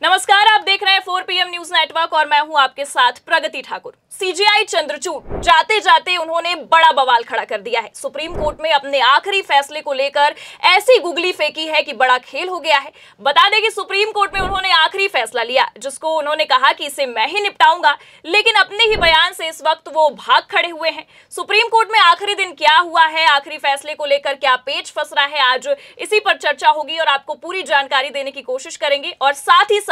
नमस्कार, आप देख रहे हैं 4 PM न्यूज नेटवर्क और मैं हूं आपके साथ प्रगति ठाकुर। सीजेआई चंद्रचूड़ जाते जाते उन्होंने बड़ा बवाल खड़ा कर दिया है। सुप्रीम कोर्ट में अपने आखिरी फैसले को लेकर ऐसी गुगली फेंकी है कि बड़ा खेल हो गया है। बता दें कि सुप्रीम कोर्ट में उन्होंने आखिरी फैसला लिया, जिसको उन्होंने कहा कि इसे मैं ही निपटाऊंगा, लेकिन अपने ही बयान से इस वक्त वो भाग खड़े हुए हैं। सुप्रीम कोर्ट में आखिरी दिन क्या हुआ है, आखिरी फैसले को लेकर क्या पेच फंस रहा है, आज इसी पर चर्चा होगी और आपको पूरी जानकारी देने की कोशिश करेंगे और साथ ही साथ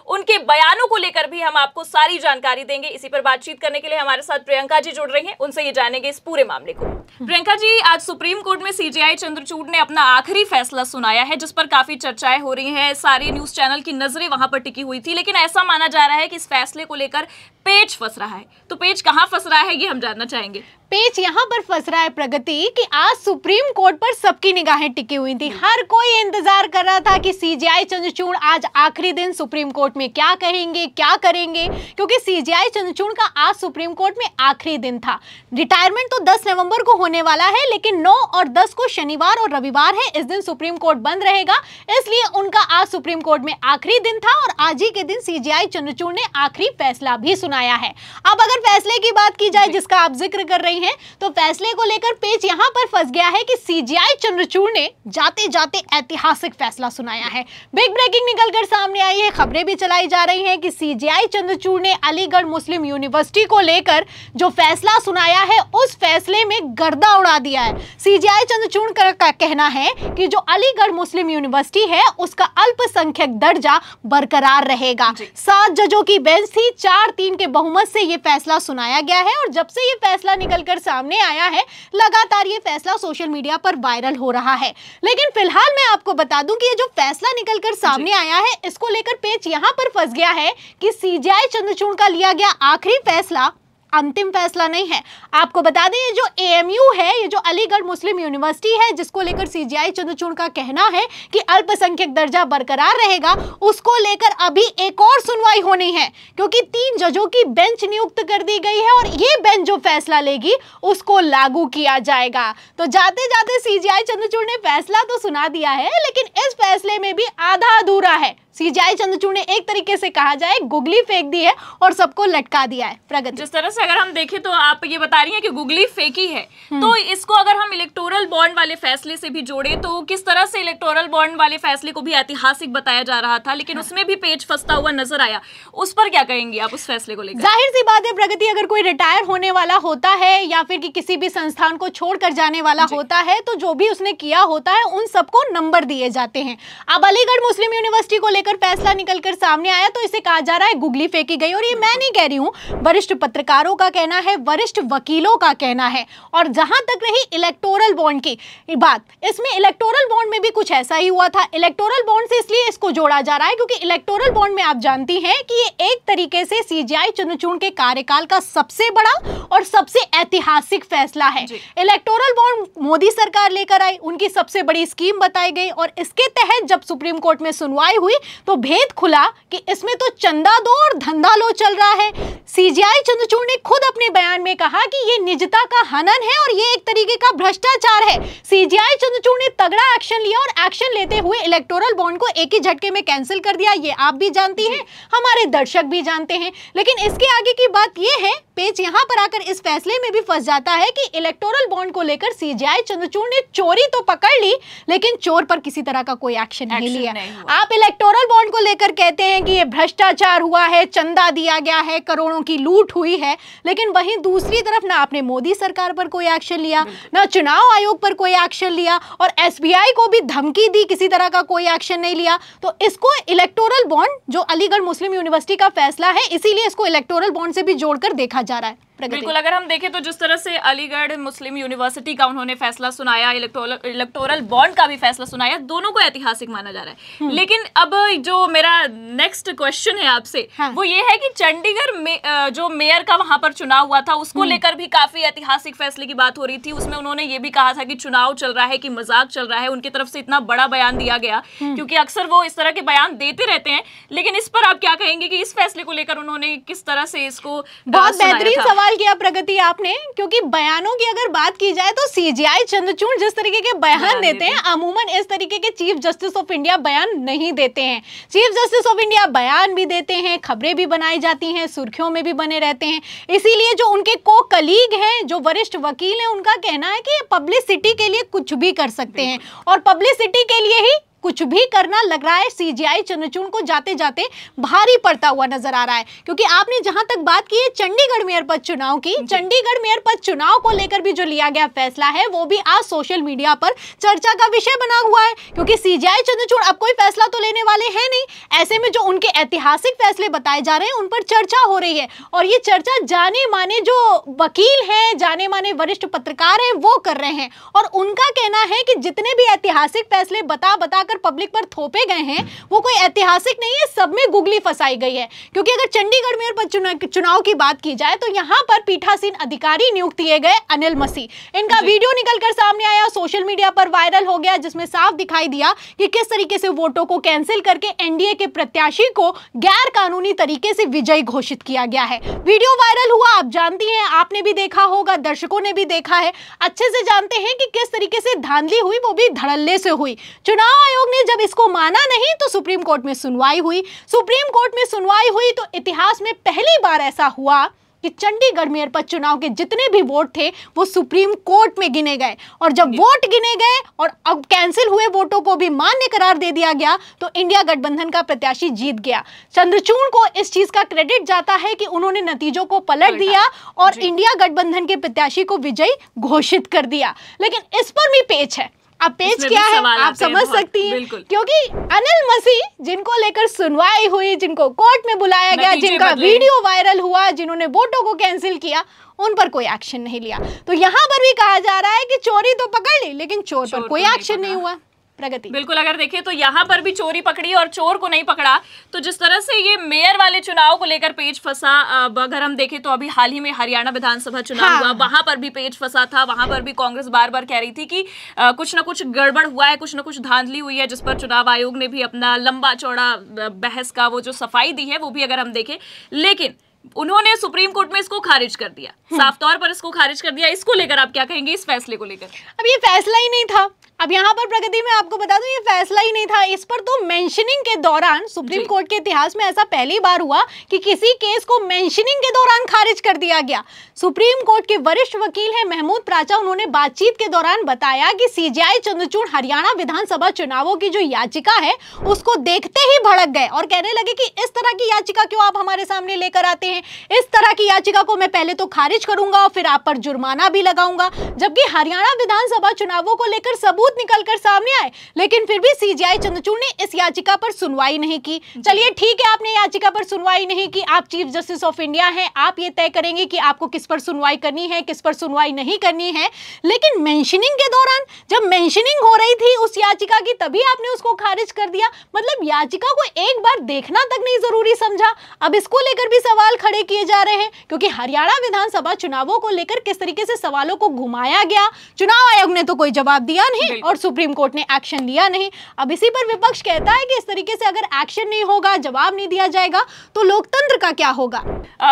उनके बयानों को लेकर भी हम आपको सारी जानकारी देंगे। इसी पर बातचीत करने के लिए हमारे साथ प्रियंका जी जुड़ रही हैं, उनसे ये जानेंगे इस पूरे मामले को। प्रियंका जी, आज सुप्रीम कोर्ट में सीजेआई चंद्रचूड़ ने अपना आखिरी फैसला सुनाया है, जिस पर काफी चर्चाएं हो रही हैं। सारे न्यूज चैनल की नजरें वहां पर टिकी हुई थी, लेकिन ऐसा माना जा रहा है कि इस फैसले को लेकर पेच फंस रहा है। तो पेच कहां फंस रहा है, ये हम जानना चाहेंगे। पेच यहाँ पर फंस रहा है प्रगति कि आज सुप्रीम कोर्ट पर सबकी निगाहें टिकी हुई थी। हर कोई इंतजार कर रहा था कि सीजेआई चंद्रचूड़ आज आखिरी दिन सुप्रीम कोर्ट में क्या कहेंगे, क्या करेंगे, क्योंकि सीजेआई चंद्रचूड़ का आज सुप्रीम कोर्ट में आखिरी दिन था। रिटायरमेंट तो 10 नवंबर को होने वाला है, लेकिन 9 और 10 को शनिवार और रविवार है, इस दिन सुप्रीम कोर्ट बंद रहेगा, इसलिए उनका आज सुप्रीम कोर्ट में आखिरी दिन था और आज ही के दिन सीजेआई चंद्रचूड़ ने आखिरी फैसला भी सुनाया है। अब अगर फैसले की बात की जाए जिसका आप जिक्र कर रही हैं, तो फैसले को लेकर पेच यहां पर फंस गया है कि सीजेआई चंद्रचूड़ ने जाते जाते ऐतिहासिक फैसला सुनाया है। बिग ब्रेकिंग निकलकर सामने आई है, खबरें भी चलाई जा रही हैं कि सीजेआई चंद्रचूड़ ने अलीगढ़ मुस्लिम यूनिवर्सिटी को लेकर जो फैसला सुनाया है, उस फैसले में गर्दा उड़ा दिया है। सीजेआई चंद्रचूड़ का कहना है कि जो अलीगढ़ मुस्लिम यूनिवर्सिटी है, उसका अल्पसंख्यक दर्जा बरकरार रहेगा। 7 जजों की बेंच थी, 4-3 के बहुमत से यह फैसला सुनाया गया है और जब से यह फैसला निकलकर सामने आया है, लगातार ये फैसला सोशल मीडिया पर वायरल हो रहा है। लेकिन फिलहाल मैं आपको बता दूं कि ये जो फैसला निकलकर सामने आया है, इसको लेकर पेच यहां पर फंस गया है कि सीजेआई चंद्रचूड़ का लिया गया आखिरी फैसला अंतिम फैसला नहीं है। आपको बता दें, ये जो एएमयू है, ये जो अलीगढ़ मुस्लिम यूनिवर्सिटी है, जिसको लेकर सीजेआई चंद्रचूड़ का कहना है कि अल्पसंख्यक दर्जा बरकरार रहेगा, उसको लेकर अभी एक और सुनवाई होनी है, क्योंकि 3 जजों की बेंच नियुक्त कर दी गई है और ये बेंच जो फैसला लेगी उसको लागू किया जाएगा। तो जाते जाते सीजेआई चंद्रचूड़ ने फैसला तो सुना दिया है, लेकिन इस फैसले में भी आधा अधूरा है। सीजेआई चंद्रचूड़ ने एक तरीके से कहा जाए गुगली फेंक दी है और सबको लटका दिया है। प्रगति, जिस तरह से अगर हम देखें तो आप ये बता रही हैं कि गुगली फेंकी है, तो इसको अगर हम इलेक्टोरल बॉन्ड वाले फैसले से भी जोड़े तो किस तरह से इलेक्टोरल बॉन्ड वाले फैसले को भी ऐतिहासिक बताया जा रहा था, लेकिन उसमें भी पेच फंसता हुआ नजर आया। उस पर क्या कहेंगी आप, उस फैसले को लेकर? जाहिर सी बात है प्रगति, अगर कोई रिटायर होने वाला होता है या फिर कि किसी भी संस्थान को छोड़कर जाने वाला होता है, तो जो भी उसने किया होता है उन सबको नंबर दिए जाते हैं। अब अलीगढ़ मुस्लिम यूनिवर्सिटी को लेकर फैसला निकलकर सामने आया तो इसे कहा जा रहा है गुगली फेंकी गई, और ये मैं नहीं कह रही हूं, वरिष्ठ पत्रकारों का कहना है, वरिष्ठ वकीलों का कहना है। और जहां तक रही इलेक्टोरल बॉन्ड की बात, इसमें इलेक्टोरल बॉन्ड में भी कुछ ऐसा ही हुआ था। इलेक्टोरल बॉन्ड से इसलिए इसको जोड़ा जा रहा है क्योंकि इलेक्टोरल बॉन्ड में आप जानती हैं कि ये एक तरीके से सीजेआई चंद्रचूड़ के कार्यकाल का सबसे बड़ा और सबसे ऐतिहासिक फैसला है। इलेक्टोरल बॉन्ड मोदी सरकार लेकर आई, उनकी सबसे बड़ी स्कीम बताई गई और इसके तहत जब सुप्रीम कोर्ट में सुनवाई हुई तो भेद खुला कि इसमें तो चंदा दो और धंधा लो चल रहा है। सीजेआई चंद्रचूड़ ने खुद अपने बयान में कहा कि ये निजता का हनन है और ये एक तरीके का भ्रष्टाचार है। सीजेआई चंद्रचूड़ ने तगड़ा एक्शन लिया और एक्शन लेते हुए इलेक्टोरल बॉन्ड को एक ही झटके में कैंसिल कर दिया। ये आप भी जानती हैं, हमारे दर्शक भी जानते हैं। लेकिन इसके आगे की बात ये है, पेच यहां पर आकर इस फैसले में भी फंस जाता है कि इलेक्टोरल बॉन्ड को लेकर सीजेआई चंद्रचूड़ ने चोरी तो पकड़ ली, लेकिन चोर पर किसी तरह का कोई एक्शन नहीं लिया। आप इलेक्टोरल बॉन्ड को लेकर कहते हैं कि ये भ्रष्टाचार हुआ है, चंदा दिया गया है, करोड़ों की लूट हुई है, लेकिन वहीं दूसरी तरफ ना आपने मोदी सरकार पर कोई एक्शन लिया, ना चुनाव आयोग पर कोई एक्शन लिया और एसबीआई को भी धमकी दी, किसी तरह का कोई एक्शन नहीं लिया। तो इसको इलेक्टोरल बॉन्ड जो अलीगढ़ मुस्लिम यूनिवर्सिटी का फैसला है, इसीलिए इसको इलेक्टोरल बॉन्ड से भी जोड़कर देखा जा रहा है। बिल्कुल, अगर हम देखें तो जिस तरह से अलीगढ़ मुस्लिम यूनिवर्सिटी का उन्होंने फैसला सुनाया, इलेक्टोरल बॉन्ड का भी फैसला सुनाया, दोनों को ऐतिहासिक माना जा रहा है। लेकिन अब जो मेरा नेक्स्ट क्वेश्चन है आपसे, वो ये है कि चंडीगढ़ में जो मेयर का वहां पर चुनाव हुआ था, उसको लेकर भी काफी ऐतिहासिक फैसले की बात हो रही थी। उसमें उन्होंने ये भी कहा था कि चुनाव चल रहा है कि मजाक चल रहा है। उनकी तरफ से इतना बड़ा बयान दिया गया, क्योंकि अक्सर वो इस तरह के बयान देते रहते हैं। लेकिन इस पर आप क्या कहेंगे कि इस फैसले को लेकर उन्होंने किस तरह से इसको? बहुत बेहतरीन सवाल सवाल किया प्रगति आपने, क्योंकि बयानों की अगर बात की जाए तो सीजेआई चंद्रचूड़ जिस तरीके के बयान देते हैं, अमूमन इस तरीके के चीफ जस्टिस ऑफ इंडिया बयान नहीं देते हैं। चीफ जस्टिस ऑफ इंडिया बयान भी देते हैं, खबरें भी बनाई जाती हैं, सुर्खियों में भी बने रहते हैं। इसीलिए जो उनके को कलीग हैं, जो वरिष्ठ वकील हैं, उनका कहना है कि पब्लिसिटी के लिए कुछ भी कर सकते हैं, और पब्लिसिटी के लिए ही कुछ भी करना लग रहा है सीजेआई चंद्रचूड़ को जाते जाते भारी पड़ता हुआ नजर आ रहा है। क्योंकि आपने जहां तक बात की है चंडीगढ़ मेयर पद चुनाव की, चंडीगढ़ मेयर पद चुनाव को लेकर भी जो लिया गया फैसला है वो भी आज सोशल मीडिया पर चर्चा का विषय बना हुआ है। क्योंकि सीजेआई चंद्रचूड़ अब कोई फैसला तो लेने वाले हैं नहीं, ऐसे में जो उनके ऐतिहासिक फैसले बताए जा रहे हैं उन पर चर्चा हो रही है, और ये चर्चा जाने माने जो वकील हैं, जाने माने वरिष्ठ पत्रकार हैं वो कर रहे हैं। और उनका कहना है कि जितने भी ऐतिहासिक फैसले बता पब्लिक पर थोपे गए हैं वो कोई ऐतिहासिक नहीं है, सब में गुगली फंसाई गई है। क्योंकि अगर चंडीगढ़ मेयर पद चुनाव की बात की जाए तो यहां पर पीठासीन अधिकारी नियुक्त किए गए अनिल मसीह, इनका वीडियो निकलकर सामने आया, सोशल मीडिया पर वायरल हो गया, जिसमें साफ दिखाई दिया कि किस तरीके से वोटों को कैंसिल करके एनडीए के प्रत्याशी को गैर कानूनी तरीके से विजयी घोषित किया गया है। वीडियो वायरल हुआ, आप जानती हैं, आपने भी देखा होगा, दर्शकों ने भी देखा है, अच्छे से जानते हैं कि किस तरीके से धांधली हुई, वो भी धड़ल्ले से हुई। चुनाव आयोग ने जब इसको माना नहीं तो सुप्रीम कोर्ट में सुनवाई हुई। सुप्रीम कोर्ट में सुनवाई हुई तो इतिहास में पहली बार ऐसा हुआ कि चंडीगढ़ मेयर पद चुनाव के जितने भी वोट थे वो सुप्रीम कोर्ट में गिने गए, और जब वोट गिने गए और अब कैंसिल हुए वोटों को भी मान्य करार दे दिया गया तो इंडिया गठबंधन का प्रत्याशी जीत गया। चंद्रचूड़ को इस चीज का क्रेडिट जाता है कि उन्होंने नतीजों को पलट दिया और इंडिया गठबंधन के प्रत्याशी को विजयी घोषित कर दिया। लेकिन इस पर भी पेच है। अब पेच क्या है आप समझ सकती हैं, क्योंकि अनिल मसीह जिनको लेकर सुनवाई हुई, जिनको कोर्ट में बुलाया गया, जिनका वीडियो वायरल हुआ, जिन्होंने वोटों को कैंसिल किया, उन पर कोई एक्शन नहीं लिया। तो यहाँ पर भी कहा जा रहा है कि चोरी तो पकड़ ली लेकिन चोर पर कोई एक्शन नहीं हुआ। प्रगति बिल्कुल, अगर देखें तो यहाँ पर भी चोरी पकड़ी और चोर को नहीं पकड़ा। तो जिस तरह से ये मेयर वाले चुनाव को लेकर पेच फंसा, अगर हम देखें तो अभी हाल ही में हरियाणा विधानसभा चुनाव हुआ, वहां पर भी पेच फंसा था। वहां पर भी कांग्रेस बार बार कह रही थी कि कुछ ना कुछ गड़बड़ हुआ है, कुछ ना कुछ धांधली हुई है, जिस पर चुनाव आयोग ने भी अपना लंबा चौड़ा बहस का वो जो सफाई दी है वो भी अगर हम देखें, लेकिन उन्होंने सुप्रीम कोर्ट में इसको खारिज कर दिया, साफ तौर पर इसको खारिज कर दिया। इसको लेकर आप क्या कहेंगे, इस फैसले को लेकर? अब ये फैसला ही नहीं था। अब यहाँ पर प्रगति में आपको बता दूं ये फैसला ही नहीं था। इस पर तो मेंशनिंग के दौरान सुप्रीम कोर्ट के इतिहास में ऐसा पहली बार हुआ कि किसी केस को मेंशनिंग के दौरान खारिज कर दिया गया। सुप्रीम कोर्ट के वरिष्ठ वकील हैं महमूद प्राचा, उन्होंने बातचीत के दौरान बताया कि सीजेआई चंद्रचूड़ हरियाणा विधानसभा चुनावों की जो याचिका है उसको देखते ही भड़क गए और कहने लगे कि इस तरह की याचिका क्यों आप हमारे सामने लेकर आते हैं, इस तरह की याचिका को मैं पहले तो खारिज करूंगा और फिर आप पर जुर्माना भी लगाऊंगा। जबकि हरियाणा विधानसभा चुनावों को लेकर सबूत निकलकर सामने आए, लेकिन फिर भी सीजेआई चंद्रचूड़ ने इस याचिका पर सुनवाई नहीं की। चलिए ठीक है, आपने याचिका पर सुनवाई नहीं की, आप चीफ जस्टिस ऑफ इंडिया हैं, आप ये तय करेंगे कि आपको किस पर सुनवाई करनी है, किस पर सुनवाई नहीं करनी है। लेकिन मेंशनिंग के दौरान जब मेंशनिंग हो रही थी उस याचिका की, तभी आपने उसको खारिज कर दिया। मतलब याचिका को एक बार देखना तक नहीं जरूरी समझा। अब इसको लेकर भी सवाल खड़े किए जा रहे हैं, क्योंकि हरियाणा विधानसभा चुनावों को लेकर किस तरीके से सवालों को घुमाया गया। चुनाव आयोग ने तो कोई जवाब दिया नहीं और सुप्रीम कोर्ट ने एक्शन लिया नहीं। अब इसी पर विपक्ष कहता है कि इस तरीके से अगर एक्शन नहीं होगा, जवाब नहीं दिया जाएगा तो लोकतंत्र का क्या होगा।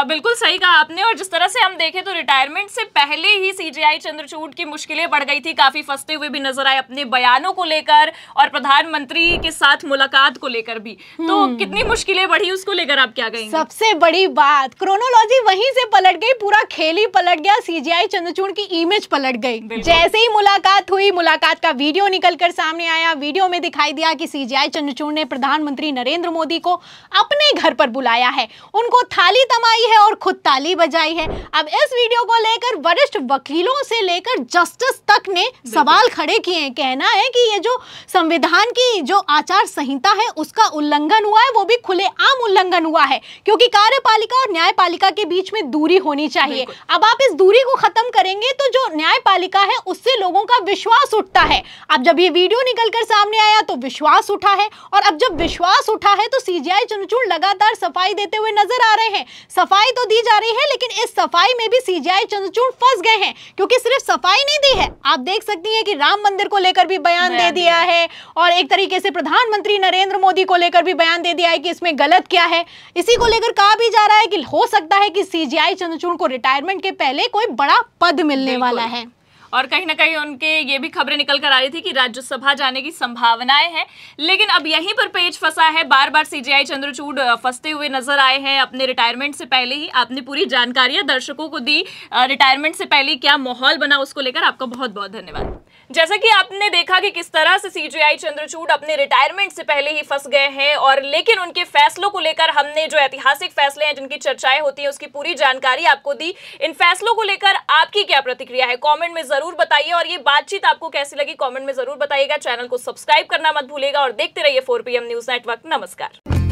बिल्कुल सही कहा आपने। और जिस तरह से हम देखें तो रिटायरमेंट से पहले ही सीजेआई चंद्रचूड़ की मुश्किलें बढ़ गई थी, काफी फंसते हुए भी नजर आए अपने बयानों को लेकर और प्रधानमंत्री के साथ मुलाकात को लेकर भी। तो कितनी मुश्किलें बढ़ी उसको लेकर आप क्या कहेंगे? सबसे बड़ी बात क्रोनोलॉजी वहीं से पलट गई, पूरा खेल ही पलट गया, सीजेआई चंद्रचूड़ की इमेज पलट गई। जैसे ही मुलाकात हुई, मुलाकात का वीडियो निकलकर सामने आया, वीडियो में दिखाई दिया कि सीजेआई चंद्रचूड़ ने प्रधानमंत्री नरेंद्र मोदी को अपने घर पर बुलाया है, उनको थाली थमाई है और खुद ताली बजाई है। अब इस वीडियो को लेकर वरिष्ठ वकीलों से लेकर जस्टिस तक ने सवाल खड़े किए हैं। कहना है कि ये जो संविधान की जो आचार संहिता है उसका उल्लंघन हुआ है, वो भी खुलेआम उल्लंघन हुआ है, क्योंकि कार्यपालिका और न्यायपालिका के बीच में दूरी होनी चाहिए। अब आप इस दूरी को खत्म करेंगे तो जो न्यायपालिका है उससे लोगों का विश्वास उठता है, अब जब ये वीडियो निकलकर सामने आया तो विश्वास उठा है, और अब जब विश्वास उठा है तो सीजेआई चंद्रचूड़ लगातार सफाई देते हुए नजर आ रहे हैं। सफाई तो दी जा रही है, लेकिन इस सफाई में भी सीजेआई चंद्रचूड़ फंस गए हैं, क्योंकि सिर्फ सफाई नहीं दी है, आप देख सकती हैं कि राम मंदिर को लेकर भी बयान दे दिया है, और एक तरीके से प्रधानमंत्री नरेंद्र मोदी को लेकर भी बयान दे दिया है कि इसमें गलत क्या है। इसी को लेकर कहा भी जा रहा है कि हो सकता है कि सीजेआई चंद्रचूड़ को रिटायरमेंट के पहले कोई बड़ा पद मिलने वाला है। और कहीं ना कहीं उनके ये भी खबरें निकल कर आ रही थी कि राज्यसभा जाने की संभावनाएं हैं, लेकिन अब यहीं पर पेच फंसा है। बार बार सीजेआई चंद्रचूड़ फंसते हुए नजर आए हैं अपने रिटायरमेंट से पहले ही। आपने पूरी जानकारियां दर्शकों को दी, रिटायरमेंट से पहले क्या माहौल बना उसको लेकर आपका बहुत बहुत धन्यवाद। जैसा कि आपने देखा कि किस तरह से सीजेआई चंद्रचूड़ अपने रिटायरमेंट से पहले ही फंस गए हैं, और लेकिन उनके फैसलों को लेकर हमने जो ऐतिहासिक फैसले हैं जिनकी चर्चाएं होती हैं उसकी पूरी जानकारी आपको दी। इन फैसलों को लेकर आपकी क्या प्रतिक्रिया है कमेंट में जरूर बताइए, और ये बातचीत आपको कैसी लगी कमेंट में जरूर बताइएगा। चैनल को सब्सक्राइब करना मत भूलिएगा और देखते रहिए 4PM न्यूज नेटवर्क। नमस्कार।